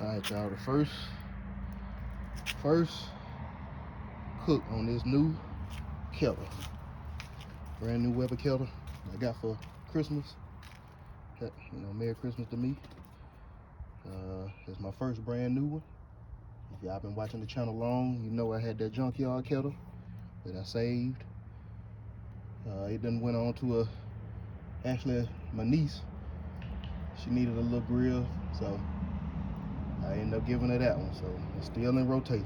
Alright, y'all, the first cook on this new kettle. Brand new Weber kettle I got for Christmas. You know, Merry Christmas to me. It's my first brand new one. If y'all been watching the channel long, you know I had that junkyard kettle that I saved. It done went on to actually my niece. She needed a little grill, so I ended up giving her that one. So it's still in rotation.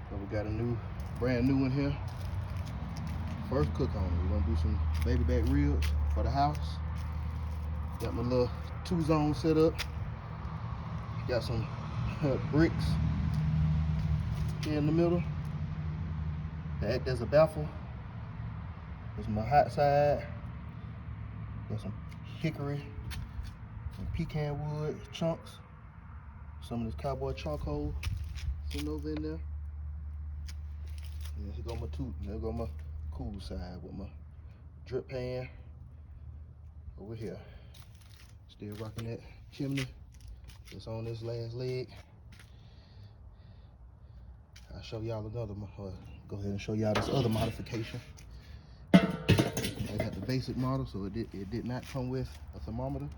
But we got a brand new one here. First cook on it. We're gonna do some baby back ribs for the house. Got my little 2-zone set up. Got some bricks here in the middle. That act as a baffle. This is my hot side. Got some hickory and pecan wood chunks. Some of this cowboy charcoal sitting over in there. And here go my cool side with my drip pan over here. Still rocking that chimney. It's on this last leg. I'll show y'all another, go ahead and show y'all this other modification. I got the basic model, so it did not come with a thermometer,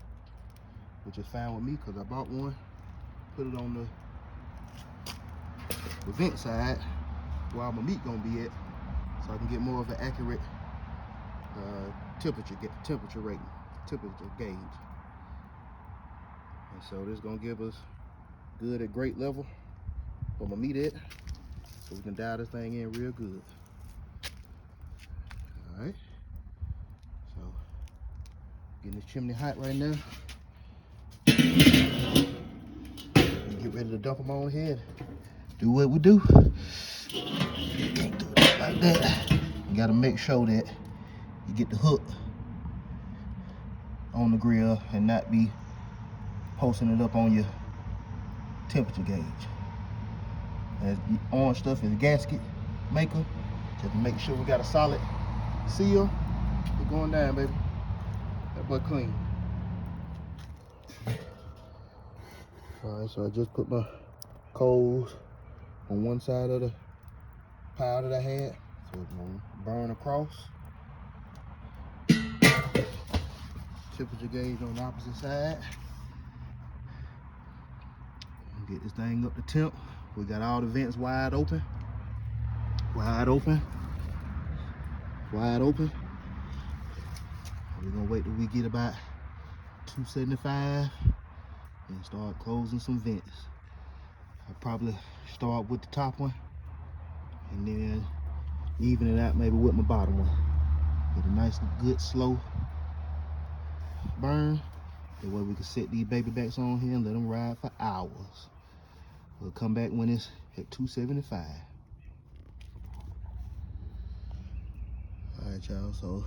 which is fine with me because I bought one, put it on the vent side where my meat gonna be at, so I can get more of an accurate temperature gauge. And so this is gonna give us good at grate level for my meat at, so we can dial this thing in real good. All right, so getting this chimney hot right now. Get ready to dump them on ahead. Do what we do. Can't do it like that. You gotta make sure that you get the hook on the grill and not be posting it up on your temperature gauge. As the orange stuff is a gasket maker. Just to make sure we got a solid seal. We're going down, baby. That boy clean. Alright, so I just put my coals on one side of the pile that I had. So it's gonna burn across. Temperature gauge on the opposite side. Get this thing up to temp. We got all the vents wide open. Wide open. Wide open. We're gonna wait till we get about 275 and start closing some vents. I'll probably start with the top one and then even it out maybe with my bottom one. Get a nice, good, slow burn. That way we can set these baby backs on here and let them ride for hours. We'll come back when it's at 275. All right, y'all, so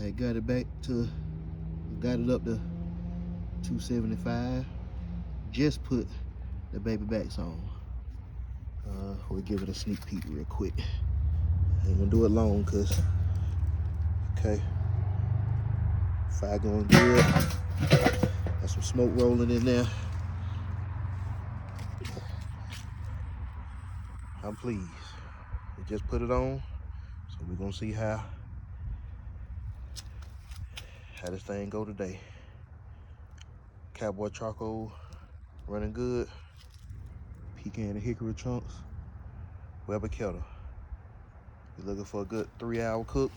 I got it up to 275. Just put the baby backs on. We'll give it a sneak peek real quick. Ain't gonna do it long, cause, okay, fire going good. Got some smoke rolling in there. I'm pleased. We just put it on, so we're gonna see how this thing go today. Cowboy charcoal running good. Pecan and hickory chunks. Weber kettle. You're looking for a good 3-hour cook.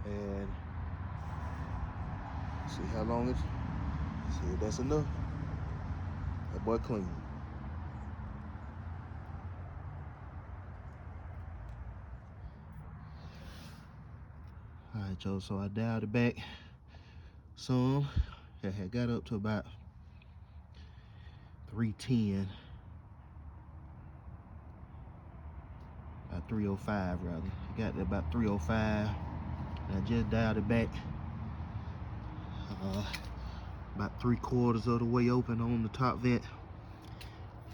And see how long it's. See if that's enough. That boy clean. Alright, y'all, so I dialed it back some. I had got up to about 310. About 305 rather. I got to about 305. And I just dialed it back about 3/4 of the way open on the top vent.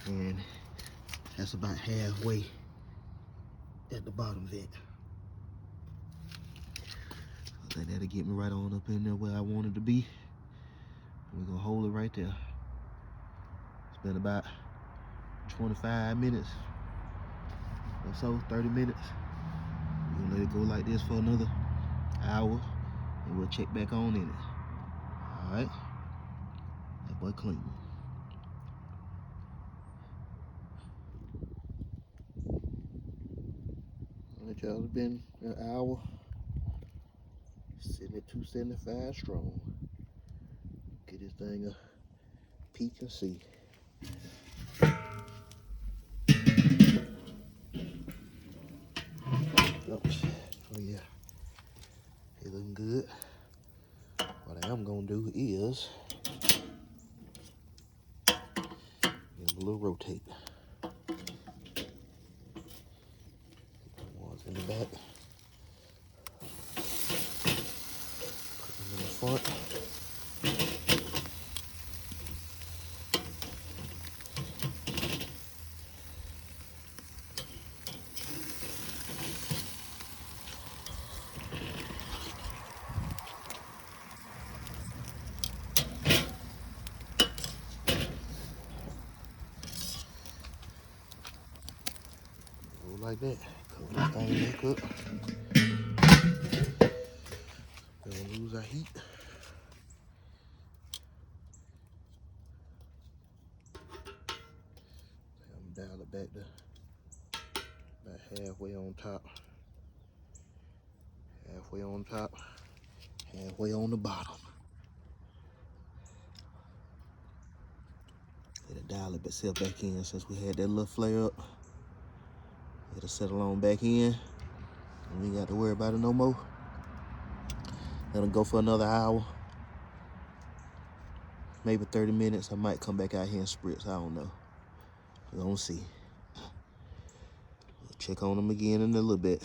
And that's about halfway at the bottom vent. I think that'll get me right on up in there where I wanted to be. We're gonna hold it right there. It's been about 25 minutes or so, 30 minutes. We're gonna let it go like this for another hour, and we'll check back on in it. All right, that boy clean. All right, y'all, it's been an hour, sitting at 275 strong. Get this thing a peek and see. Oh yeah, it looking good. What I am gonna do is give a little rotate. Ones in the back, put them in the front. Like that. Cover this thing back up. Don't lose our heat. I'm gonna dial it back to about halfway on top. Halfway on top, halfway on the bottom. It'll dial itself back in since we had that little flare up. It'll settle on back in. And we ain't got to worry about it no more. Let them go for another hour. Maybe 30 minutes. I might come back out here and spritz. I don't know. We're gonna see. We'll check on them again in a little bit.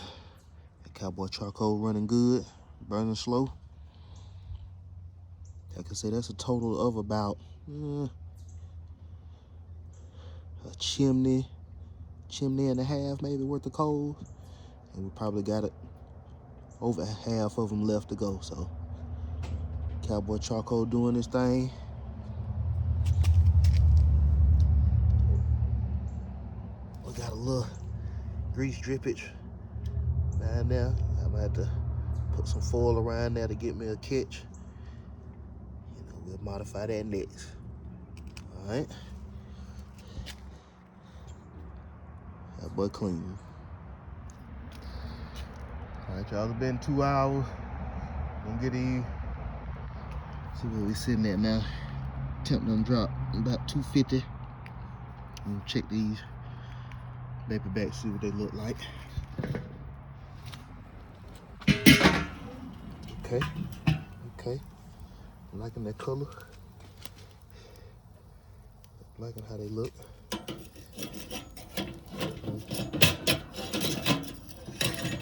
That cowboy charcoal running good, burning slow. Like I said, that's a total of about a chimney and a half maybe worth of coals. And we probably got it over half of them left to go. So cowboy charcoal doing this thing. We got a little grease drippage down there. I'm gonna have to put some foil around there to get me a catch. You know, we'll modify that next. All right. That boy clean. All right, y'all, it's been 2 hours. Gonna get in. See where we sitting at now. Temp done drop about 250. I'm gonna check these baby back, see what they look like. Okay. I'm liking that color. Liking how they look.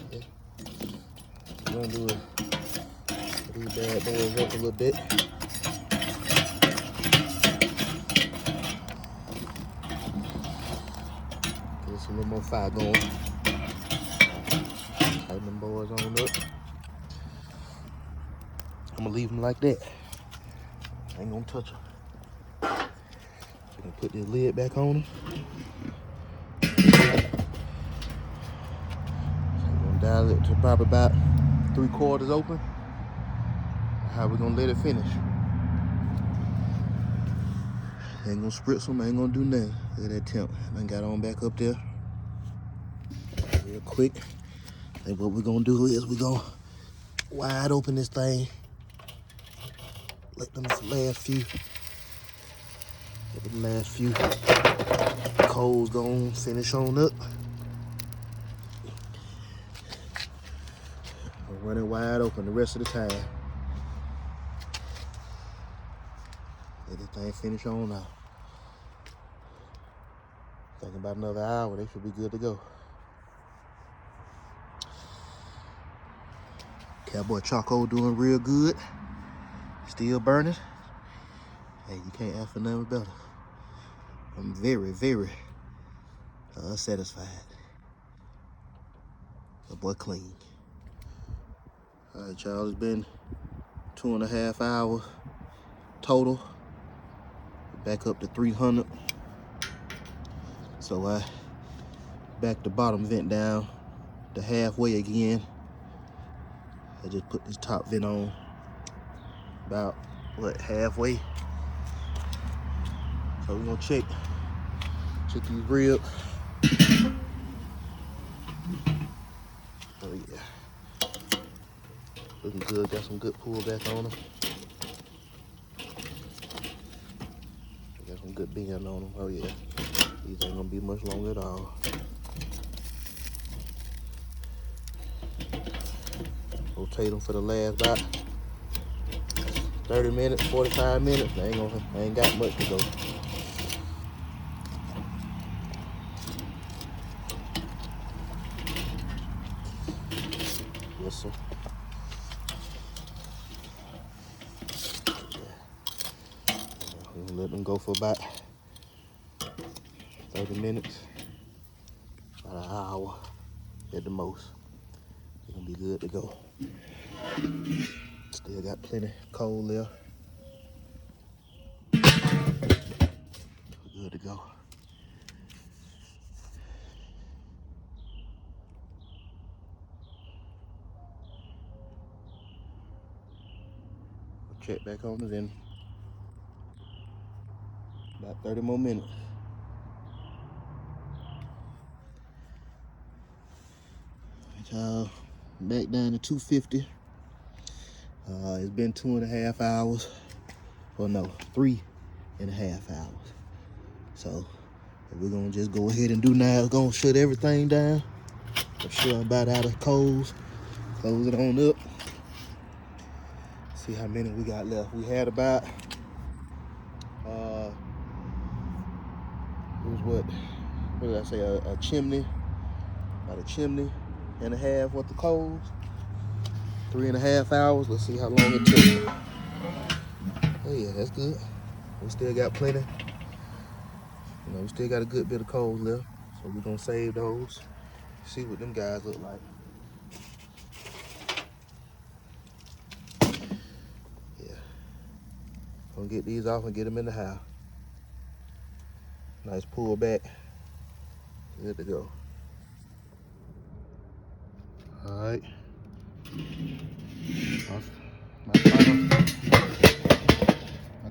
Okay. I'm gonna do these bad boys up a little bit. Get some little more fire going. Tighten them boys on up. I'm gonna leave them like that. I ain't gonna touch them. So I'm gonna put this lid back on them. So I'm gonna dial it to probably about 3/4 open. How we gonna let it finish? Ain't gonna spritz them, ain't gonna do nothing. Look at that temp. I got on back up there. Real quick. And what we're gonna do is we're gonna wide open this thing. Let them last few coals go on, finish on up. I'll run it wide open the rest of the time. Let this thing finish on out. Thinking about another hour, they should be good to go. Cowboy charcoal doing real good. Still burning. Hey, you can't ask for nothing better. I'm very, very satisfied. The boy clean. All right, y'all, it's been 2.5 hours total. back up to 300. So I back the bottom vent down to halfway again. I just put this top vent on about, what, halfway. So we're gonna check these ribs. Oh yeah, looking good, got some good pull back on them. Got some good bend on them, oh yeah. These ain't gonna be much longer at all. Rotate them for the last about 30 minutes, 45 minutes. I ain't got much to go. Yes, sir. Yeah. We'll let them go for about 30 minutes, about an hour at the most. They're gonna be good to go. Still got plenty cold there. Good to go. We'll check back on it in about 30 more minutes. Back down to 250. It's been 2.5 hours. Well, no, 3.5 hours. So we're gonna just go ahead and do now. We're gonna shut everything down. I'm sure I'm about out of coals. Close it on up. See how many we got left. We had about, it was what did I say, a chimney, about a chimney and a half worth of coals. 3.5 hours. Let's see how long it took. Oh yeah, that's good. We still got plenty. You know, we still got a good bit of coals left. So we're gonna save those. See what them guys look like. Yeah. Gonna get these off and get them in the house. Nice pull back. Good to go. All right. My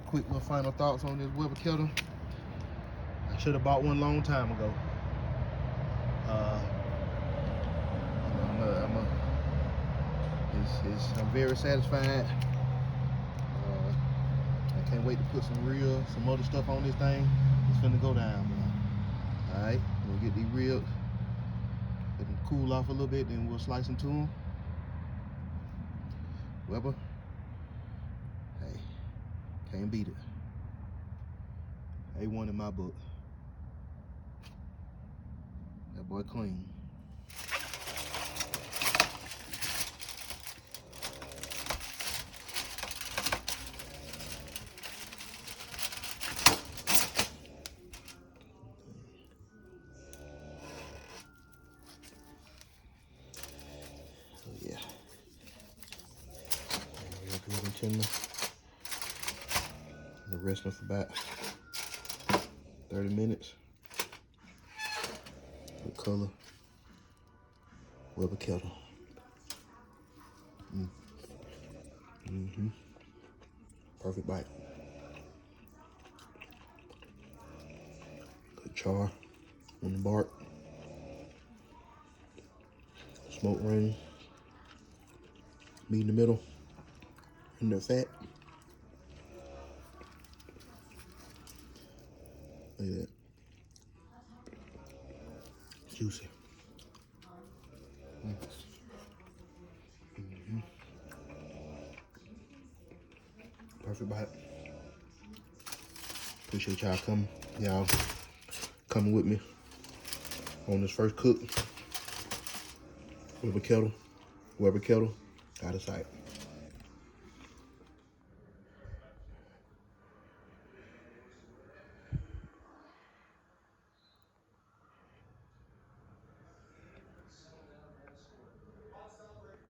quick little final thoughts on this Weber kettle. I should have bought one long time ago. I'm very satisfied. I can't wait to put some other stuff on this thing. It's finna go down, man. All right, we'll get these ribs, let them cool off a little bit, then we'll slice them to them. Weber, hey, can't beat it. A1 in my book. That boy clean. Yeah. Good and tender. The rest of about 30 minutes. Good color. Weber kettle. Perfect bite. Good char on the bark. Smoke ring. Meat in the middle. And the fat. Look at that. Juicy. Perfect bite. Appreciate y'all coming with me on this first cook. Weber kettle, out of sight.